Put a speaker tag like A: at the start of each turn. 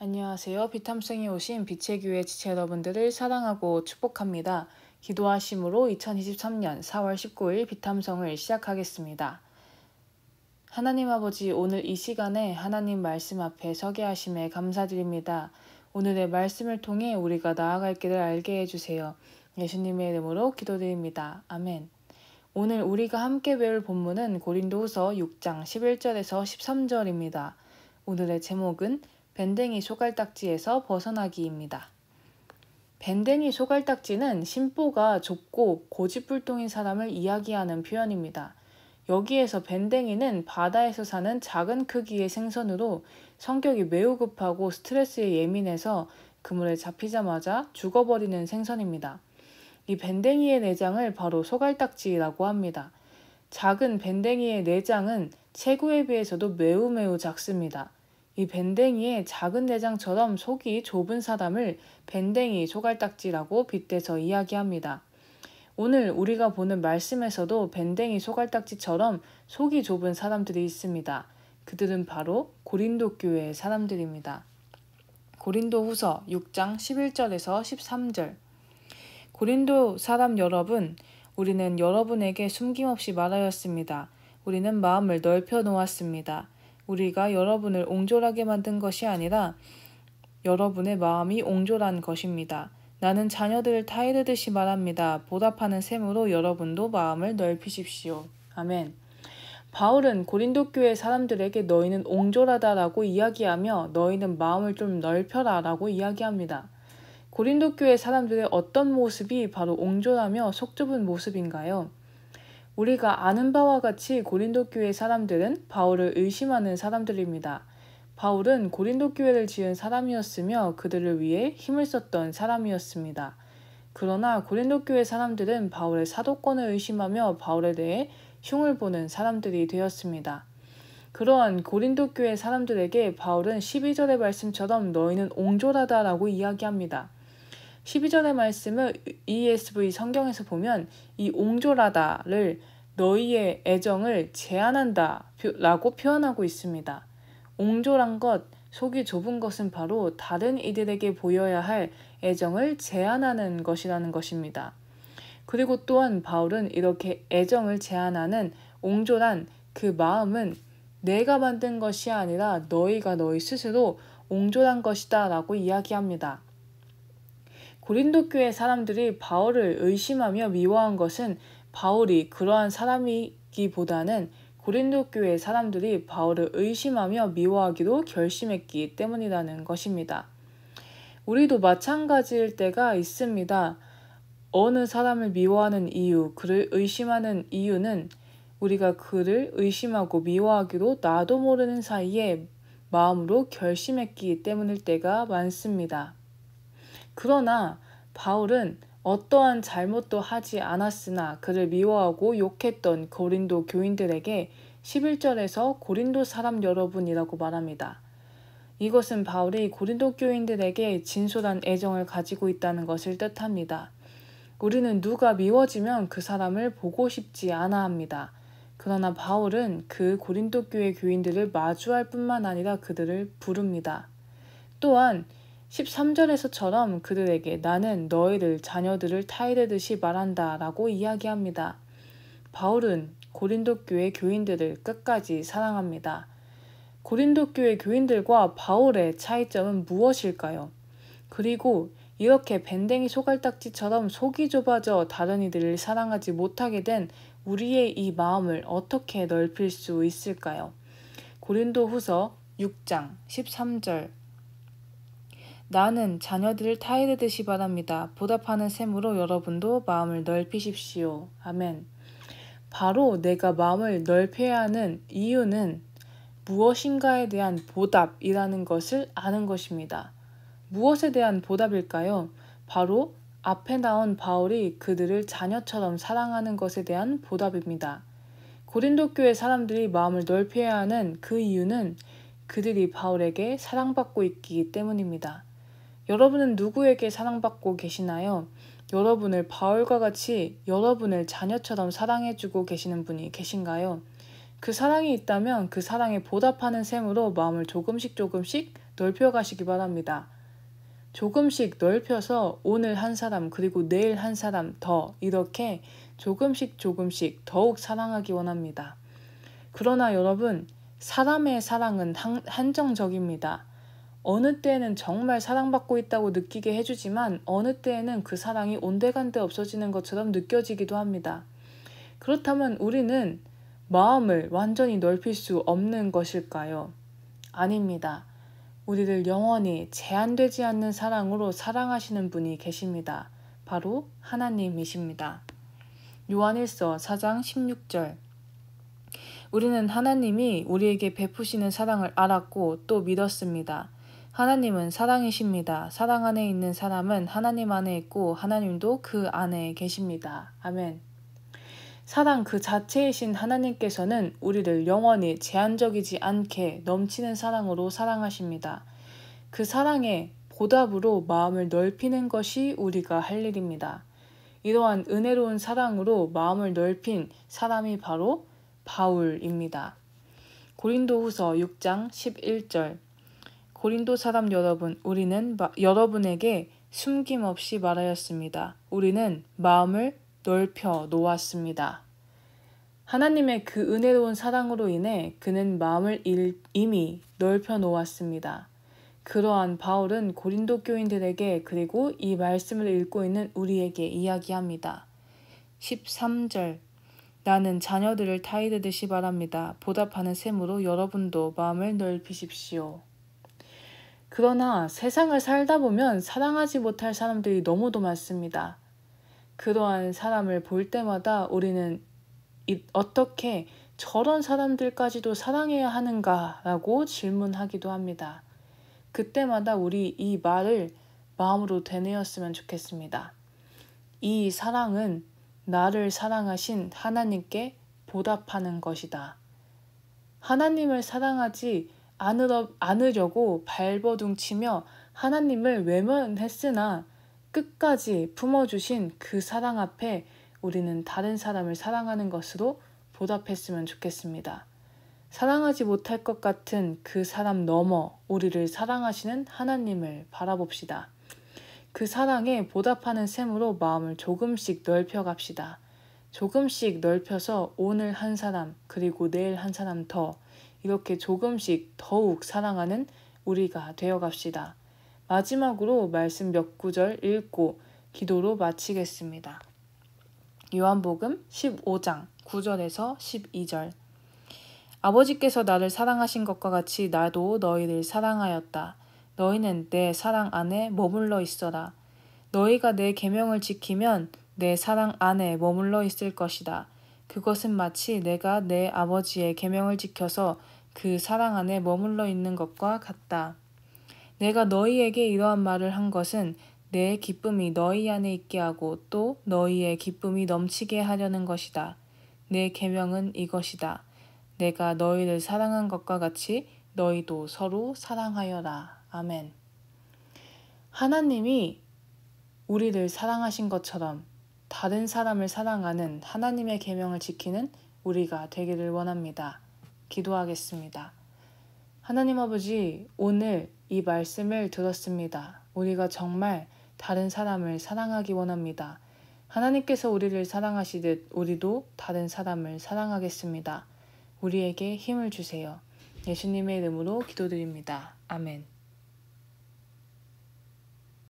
A: 안녕하세요. 비탐성에 오신 빛의 교회 지체 여러분들을 사랑하고 축복합니다. 기도하심으로 2023년 4월 19일 비탐성을 시작하겠습니다. 하나님 아버지, 오늘 이 시간에 하나님 말씀 앞에 서게 하심에 감사드립니다. 오늘의 말씀을 통해 우리가 나아갈 길을 알게 해주세요. 예수님의 이름으로 기도드립니다. 아멘. 오늘 우리가 함께 배울 본문은 고린도후서 6장 11절에서 13절입니다. 오늘의 제목은 밴댕이 소갈딱지에서 벗어나기입니다. 밴댕이 소갈딱지는 심보가 좁고 고집불통인 사람을 이야기하는 표현입니다. 여기에서 밴댕이는 바다에서 사는 작은 크기의 생선으로 성격이 매우 급하고 스트레스에 예민해서 그물에 잡히자마자 죽어버리는 생선입니다. 이 밴댕이의 내장을 바로 소갈딱지라고 합니다. 작은 밴댕이의 내장은 체구에 비해서도 매우 작습니다. 이 밴댕이의 작은 내장처럼 속이 좁은 사람을 밴댕이 소갈딱지라고 빗대서 이야기합니다. 오늘 우리가 보는 말씀에서도 밴댕이 소갈딱지처럼 속이 좁은 사람들이 있습니다. 그들은 바로 고린도 교회의 사람들입니다. 고린도후서 6장 11절에서 13절. 고린도 사람 여러분, 우리는 여러분에게 숨김없이 말하였습니다. 우리는 마음을 넓혀 놓았습니다. 우리가 여러분을 옹졸하게 만든 것이 아니라 여러분의 마음이 옹졸한 것입니다. 나는 자녀들을 타이르듯이 말합니다. 보답하는 셈으로 여러분도 마음을 넓히십시오. 아멘. 바울은 고린도 교회 사람들에게 너희는 옹졸하다라고 이야기하며 너희는 마음을 좀 넓혀라 라고 이야기합니다. 고린도 교회 사람들의 어떤 모습이 바로 옹졸하며 속 좁은 모습인가요? 우리가 아는 바와 같이 고린도 교회 사람들은 바울을 의심하는 사람들입니다. 바울은 고린도 교회를 지은 사람이었으며 그들을 위해 힘을 썼던 사람이었습니다. 그러나 고린도 교회 사람들은 바울의 사도권을 의심하며 바울에 대해 흉을 보는 사람들이 되었습니다. 그러한 고린도 교회 사람들에게 바울은 12절의 말씀처럼 너희는 옹졸하다라고 이야기합니다. 12절의 말씀을 ESV 성경에서 보면 이 옹졸하다를 너희의 애정을 제한한다 라고 표현하고 있습니다. 옹졸한 것, 속이 좁은 것은 바로 다른 이들에게 보여야 할 애정을 제한하는 것이라는 것입니다. 그리고 또한 바울은 이렇게 애정을 제한하는 옹졸한 그 마음은 내가 만든 것이 아니라 너희가 너희 스스로 옹졸한 것이다 라고 이야기합니다. 고린도 교회 사람들이 바울을 의심하며 미워한 것은 바울이 그러한 사람이기보다는 고린도 교회 사람들이 바울을 의심하며 미워하기로 결심했기 때문이라는 것입니다. 우리도 마찬가지일 때가 있습니다. 어느 사람을 미워하는 이유, 그를 의심하는 이유는 우리가 그를 의심하고 미워하기로 나도 모르는 사이에 마음으로 결심했기 때문일 때가 많습니다. 그러나 바울은 어떠한 잘못도 하지 않았으나 그를 미워하고 욕했던 고린도 교인들에게 11절에서 고린도 사람 여러분이라고 말합니다. 이것은 바울이 고린도 교인들에게 진솔한 애정을 가지고 있다는 것을 뜻합니다. 우리는 누가 미워지면 그 사람을 보고 싶지 않아 합니다. 그러나 바울은 그 고린도 교회 교인들을 마주할 뿐만 아니라 그들을 부릅니다. 또한 13절에서처럼 그들에게 나는 너희를 자녀들을 타이르듯이 말한다 라고 이야기합니다. 바울은 고린도 교회 교인들을 끝까지 사랑합니다. 고린도 교회 교인들과 바울의 차이점은 무엇일까요? 그리고 이렇게 밴댕이 소갈딱지처럼 속이 좁아져 다른 이들을 사랑하지 못하게 된 우리의 이 마음을 어떻게 넓힐 수 있을까요? 고린도후서 6장 13절. 나는 자녀들을 타이르듯이 바랍니다. 보답하는 셈으로 여러분도 마음을 넓히십시오. 아멘. 바로 내가 마음을 넓혀야 하는 이유는 무엇인가에 대한 보답이라는 것을 아는 것입니다. 무엇에 대한 보답일까요? 바로 앞에 나온 바울이 그들을 자녀처럼 사랑하는 것에 대한 보답입니다. 고린도 교회 사람들이 마음을 넓혀야 하는 그 이유는 그들이 바울에게 사랑받고 있기 때문입니다. 여러분은 누구에게 사랑받고 계시나요? 여러분을 바울과 같이 여러분을 자녀처럼 사랑해주고 계시는 분이 계신가요? 그 사랑이 있다면 그 사랑에 보답하는 셈으로 마음을 조금씩 넓혀가시기 바랍니다. 조금씩 넓혀서 오늘 한 사람 그리고 내일 한 사람 더 이렇게 조금씩 더욱 사랑하기 원합니다. 그러나 여러분, 사람의 사랑은 한정적입니다. 어느 때에는 정말 사랑받고 있다고 느끼게 해주지만 어느 때에는 그 사랑이 온데간데 없어지는 것처럼 느껴지기도 합니다. 그렇다면 우리는 마음을 완전히 넓힐 수 없는 것일까요? 아닙니다. 우리를 영원히 제한되지 않는 사랑으로 사랑하시는 분이 계십니다. 바로 하나님이십니다. 요한일서 4장 16절. 우리는 하나님이 우리에게 베푸시는 사랑을 알았고 또 믿었습니다. 하나님은 사랑이십니다. 사랑 안에 있는 사람은 하나님 안에 있고 하나님도 그 안에 계십니다. 아멘. 사랑 그 자체이신 하나님께서는 우리를 영원히 제한적이지 않게 넘치는 사랑으로 사랑하십니다. 그 사랑에 보답으로 마음을 넓히는 것이 우리가 할 일입니다. 이러한 은혜로운 사랑으로 마음을 넓힌 사람이 바로 바울입니다. 고린도후서 6장 11절. 고린도 사람 여러분, 우리는 여러분에게 숨김없이 말하였습니다. 우리는 마음을 넓혀 놓았습니다. 하나님의 그 은혜로운 사랑으로 인해 그는 마음을 이미 넓혀 놓았습니다. 그러한 바울은 고린도 교인들에게 그리고 이 말씀을 읽고 있는 우리에게 이야기합니다. 13절. 나는 자녀들을 타이르듯이 바랍니다. 보답하는 셈으로 여러분도 마음을 넓히십시오. 그러나 세상을 살다 보면 사랑하지 못할 사람들이 너무도 많습니다. 그러한 사람을 볼 때마다 우리는 어떻게 저런 사람들까지도 사랑해야 하는가라고 질문하기도 합니다. 그때마다 우리 이 말을 마음으로 되뇌었으면 좋겠습니다. 이 사랑은 나를 사랑하신 하나님께 보답하는 것이다. 하나님을 사랑하지 않으려고 발버둥치며 하나님을 외면했으나 끝까지 품어주신 그 사랑 앞에 우리는 다른 사람을 사랑하는 것으로 보답했으면 좋겠습니다. 사랑하지 못할 것 같은 그 사람 넘어 우리를 사랑하시는 하나님을 바라봅시다. 그 사랑에 보답하는 셈으로 마음을 조금씩 넓혀갑시다. 조금씩 넓혀서 오늘 한 사람 그리고 내일 한 사람 더 이렇게 조금씩 더욱 사랑하는 우리가 되어갑시다. 마지막으로 말씀 몇 구절 읽고 기도로 마치겠습니다. 요한복음 15장 9절에서 12절. 아버지께서 나를 사랑하신 것과 같이 나도 너희를 사랑하였다. 너희는 내 사랑 안에 머물러 있어라. 너희가 내 계명을 지키면 내 사랑 안에 머물러 있을 것이다. 그것은 마치 내가 내 아버지의 계명을 지켜서 그 사랑 안에 머물러 있는 것과 같다. 내가 너희에게 이러한 말을 한 것은 내 기쁨이 너희 안에 있게 하고 또 너희의 기쁨이 넘치게 하려는 것이다. 내 계명은 이것이다. 내가 너희를 사랑한 것과 같이 너희도 서로 사랑하여라. 아멘. 하나님이 우리를 사랑하신 것처럼 다른 사람을 사랑하는 하나님의 계명을 지키는 우리가 되기를 원합니다. 기도하겠습니다. 하나님 아버지, 오늘 이 말씀을 들었습니다. 우리가 정말 다른 사람을 사랑하기 원합니다. 하나님께서 우리를 사랑하시듯 우리도 다른 사람을 사랑하겠습니다. 우리에게 힘을 주세요. 예수님의 이름으로 기도드립니다. 아멘.